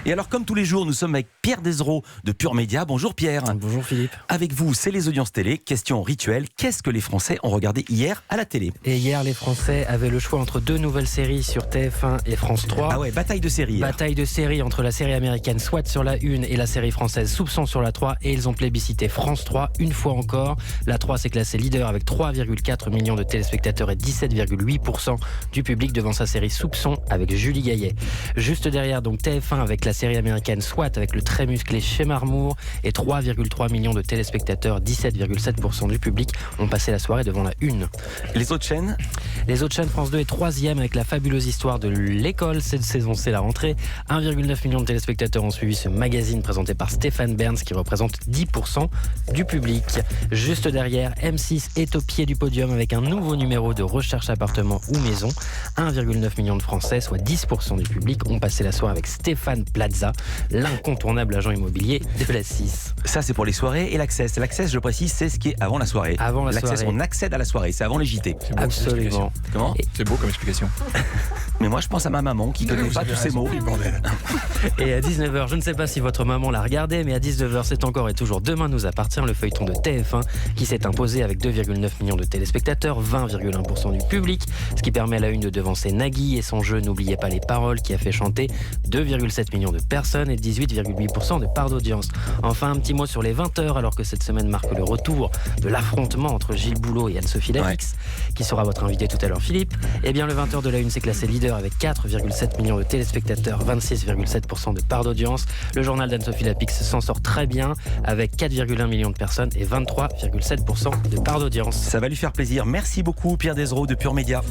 Et alors, comme tous les jours, nous sommes avec Pierre Desreaux de Pure Média. Bonjour Pierre. Bonjour Philippe. Avec vous, c'est les audiences télé. Question rituelle, qu'est-ce que les Français ont regardé hier à la télé? Et hier, les Français avaient le choix entre deux nouvelles séries sur TF1 et France 3. Ah ouais, bataille de séries. Bataille de séries entre la série américaine SWAT sur la 1 et la série française Soupçon sur la 3. Et ils ont plébiscité France 3 une fois encore. La 3 s'est classée leader avec 3,4 millions de téléspectateurs et 17,8% du public devant sa série Soupçon avec Julie Gaillet. Juste derrière, donc TF1 avec la série américaine SWAT avec le très musclé Shemar Moore et 3,3 millions de téléspectateurs, 17,7% du public ont passé la soirée devant la 1. Les autres chaînes? Les autres chaînes, France 2 est 3e avec la fabuleuse histoire de l'école. Cette saison, c'est la rentrée. 1,9 million de téléspectateurs ont suivi ce magazine présenté par Stéphane Berns qui représente 10% du public. Juste derrière, M6 est au pied du podium avec un nouveau numéro de recherche appartement ou maison. 1,9 million de Français, soit 10% du public, ont passé la soirée avec Stéphane Plaza, l'incontournable agent immobilier de la 6. Ça, c'est pour les soirées. Et l'Access. L'Access, je précise, c'est ce qui est avant la soirée. Avant la L'Access, soirée. on accède à la soirée. C'est avant les JT. C'est beau, Absolument. Comment? C'est beau comme explication. Mais moi, je pense à ma maman qui connaît pas tous ces mots. Bordel. Et à 19h, je ne sais pas si votre maman l'a regardé, mais à 19h, c'est encore et toujours Demain nous appartient, le feuilleton de TF1 qui s'est imposé avec 2,9 millions de téléspectateurs, 20,1% du public, ce qui permet à la une de devancer Nagui et son jeu N'oubliez pas les paroles qui a fait chanter 2,7 millions de personnes et 18,8% de part d'audience. Enfin, un petit mot sur les 20h, alors que cette semaine marque le retour de l'affrontement entre Gilles Boulot et Anne-Sophie Lapix, qui sera votre invité tout à l'heure, Philippe. Eh bien, le 20h de la une s'est classé leader avec 4,7 millions de téléspectateurs, 26,7% de part d'audience. Le journal d'Anne-Sophie Lapix s'en sort très bien avec 4,1 millions de personnes et 23,7% de part d'audience. Ça va lui faire plaisir. Merci beaucoup Pierre Desreaux de Pure Média.